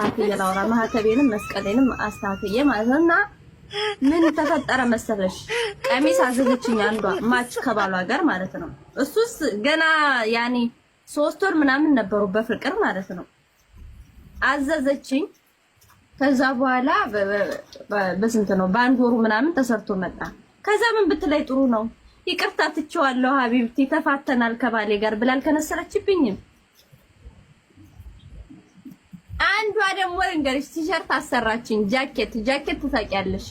አስተካክዬ ላውራ ማህተቤንም መስቀሌንም አስተካክዬ ማለት ነውና ምን ተፈጠረ መሰለሽ ቀሚስ አዘዘችኝ አንዷ ማች ከባሏ ጋር ማለት ነው እሱስ ገና ያኒ 3 ወር ምናምን ነበሩ በፍቅር ማለት ነው አዘዘችኝ ከዛ በኋላ በስንት ነው በአንድ ወሩ ምናምን ተሰርቶ መጣ ከዛ ምን ብትለይ ጥሩ ነው ይቅርታ ትቼዋለሁ ሀቢብቲ ተፋተናል ከባሌ ጋር ብላል ከነሰረችብኝም አንዷ ደግሞ እንግዲህ ቲሸርት አሰራችኝ ጃኬት ታውቂያለሽ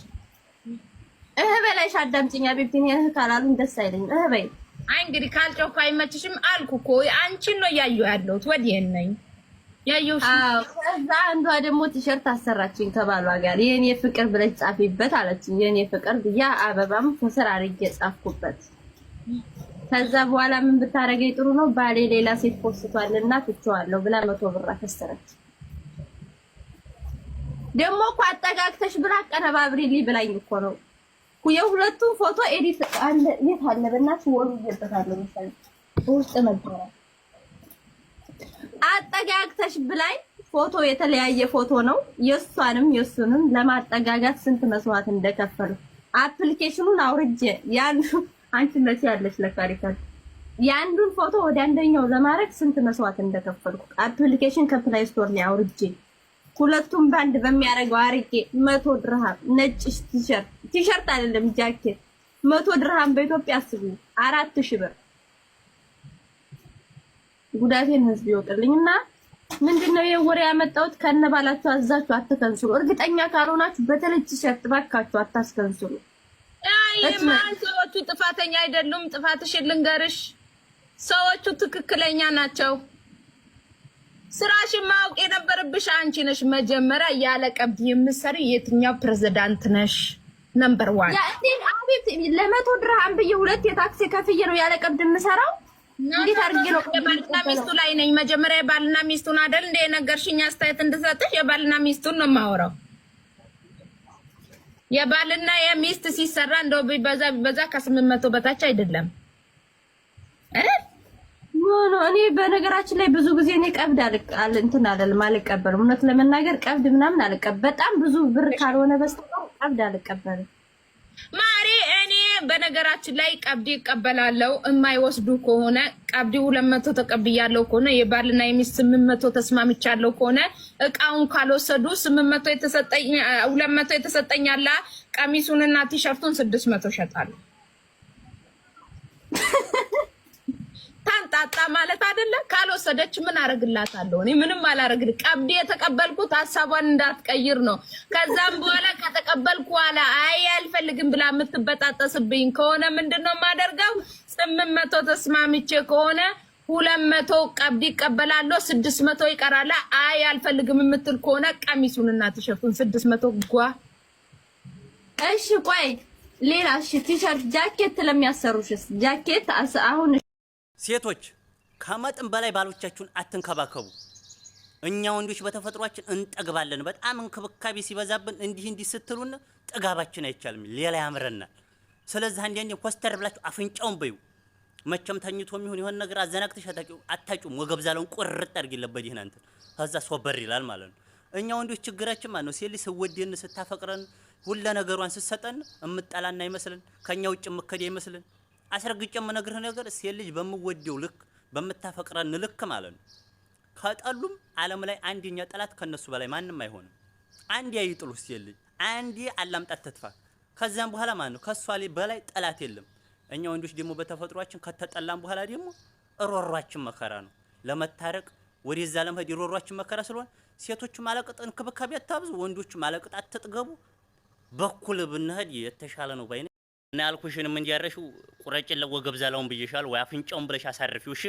በላይሽ አዳምጪኝ ሀቢብቲ ካላሉኝ ደስ አይለኝም በይ አይ እንግዲህ ካልጮክ አይመችሽም አልኩ እኮ አንቺን ነው ያየው ያለሁት ወዲየን ነኝ ያየው ከዛ አንዷ ደግሞ ቲሸርት አሰራችኝ ከባሏ ጋር የኔ ፍቅር ብለሽ ጻፊበት አለችኝ የኔ ፍቅር ብያ አበባም ከስር አርጌ ጻፍኩበት ከዛ በኋላ ምን ብታረገኝ ጥሩ ነው ባሌ ሌላ ሴት ፖስቷልና ትቼዋለሁ ብላ 100 ብር አከሰረች ደግሞ እኮ አጠጋግተሽ ብላ አቀነባብሪልኝ ብላኝ እኮ ነው የሁለቱም ፎቶ ኤዲት አለ የት አለ በእናትሽ ወሉ ይበታለሁ መሰለኝ ውስጥ ነበረ አጠጋግተሽ ብላኝ ፎቶ የተለያየ ፎቶ ነው የሱንም ለማጠጋጋት ስንት መስዋዕት እንደከፈሉ አፕሊኬሽኑን አውርጄ ያን አንቺ ነሽ ያለሽ ለካሪካል ያንዱን ፎቶ ወደ አንደኛው ለማድረግ ስንት መስዋዕት እንደከፈልኩ አፕሊኬሽን ከፕላይ ስቶር ላይ አውርጄ ሁለቱም ባንድ በሚያረጋው አርቄ 100 ድርሃም ነጭ ቲሸርት አይደለም ጃኬት 100 ድርሃም በኢትዮጵያ አስቡ 4000 ብር ጉዳቴን ህዝብ ይወቅልኝና ምንድነው የወሬ ያመጣሁት ከነባላችሁ አዛችሁ አትከንስሉ እርግጠኛ ካልሆናችሁ በተለይ ቲሸርት ባካችሁ አታስከንስሉ አይ ማንሰዎቹ ጥፋተኛ አይደሉም ጥፋትሽን ልንገርሽ ሰዎቹ ትክክለኛ ናቸው ስራሽን ማወቅ የነበረብሽ አንቺ ነሽ መጀመሪያ ያለ ቀብድ የምትሰሪ የትኛው ፕሬዝዳንት ነሽ ነምበር 1 ያ አቤት ለ100 ድርሃም ብዬ ሁለት የታክሲ ከፍዬ ነው ያለ ቀብድ የምሰራው እንዴት አድርጌ ነው የባልና ሚስቱ ላይ ነኝ መጀመሪያ የባልና ሚስቱን አይደል እንደ ነገርሽኝ አስተያየት እንድሰጥሽ የባልና ሚስቱን ነው የማወራው የባልና የሚስት ሲሰራ እንደው በዛ ከ800 በታች አይደለም ኖ እኔ በነገራችን ላይ ብዙ ጊዜ እኔ ቀብድ እንትን አልቀበልም እውነት ለመናገር ቀብድ ምናምን አልቀበልም በጣም ብዙ ብር ካልሆነ በስተቀር ቀብድ አልቀበልም ማሪ እኔ በነገራችን ላይ ቀብድ ይቀበላለው የማይወስዱ ከሆነ ቀብድ 200 ተቀብያለሁ ከሆነ የባልና የሚስት 800 ተስማምቻለሁ ከሆነ እቃውን ካልወሰዱ 800 የተሰጠኝ 200 የተሰጠኛላ ቀሚሱንና ቲሸርቱን 600 ሸጣለሁ ታንጣጣ ማለት አይደለ ካልወሰደች ምን አረግላታለሁ እኔ ምንም አላረግልኝ ቀብድ የተቀበልኩት ሐሳቧን እንዳትቀይር ነው ከዛም በኋላ ከተቀበልኩ በኋላ አይ አልፈልግም ብላ የምትበጣጠስብኝ ከሆነ ምንድነው ማደርገው 800 ተስማምቼ ከሆነ 200 ቀብድ ይቀበላለሁ 600 ይቀራል አይ አልፈልግም የምትል ከሆነ ቀሚሱንና ቲሸርቱን 600 ጓ እሺ ቆይ ሌላ እሺ ቲሸርት ጃኬት ለሚያሰሩሽስ ጃኬት አሁን ሴቶች ከመጠን በላይ ባሎቻችሁን አትንከባከቡ እኛ ወንዶች በተፈጥሯችን እንጠግባለን በጣም እንክብካቤ ሲበዛብን እንዲህ ስትሉን ጥጋባችን አይቻልም ሌላ ያምረናል ስለዚህ አንዴ ኮስተር ብላችሁ አፍንጫውን በዩ መቸም ተኝቶም ይሁን ይሆን ነገር አዘናክተሽ አታጩም ወገብዛለውን ቁርጥ አድርጊለበት ይሄን አንተ ከዛ ሶበር ይላል ማለት ነው እኛ ወንዶች ችግራችን ማለት ነው ሴሊ ስወደን ስታፈቅረን ሁሉ ነገሯን ስትሰጠን እምጣላና አይመስልን ከኛ ውጭ መከደ አይመስልን አስረግጬ የምነግርህ ነገር ሴት ልጅ በመወደው ልክ በመታፈቅረን ልክ ማለት ነው ከጠሉም ዓለም ላይ አንደኛ ጠላት ከነሱ በላይ ማንንም አይሆንም አንዴ አይጥሉ ሴት ልጅ አንዴ አላምጣት ተጥፋ ከዛም በኋላ ማለት ነው ከሷ ላይ በላይ ጠላት የለም እኛ ወንዶች ደግሞ በተፈጥሯችን ከተጠላን በኋላ ደግሞ ሮሯችን መከራ ነው ለመታረቅ ወደዛ ለመሄድ ሮሯችን መከራ ስለሆነ ሴቶቹ ማለቅጥ እንክብካቤ አታብዙ ወንዶቹ ማለቅጥ አትጥገቡ በኩል ብንሄድ የተሻለ ነው ባይነ እና ያልኩሽንም እንዲያረሽው ቁረጭ ለወገብዛላውን ብዬሻል ወይ አፍንጫውን ብለሽ አሳርፊው እሺ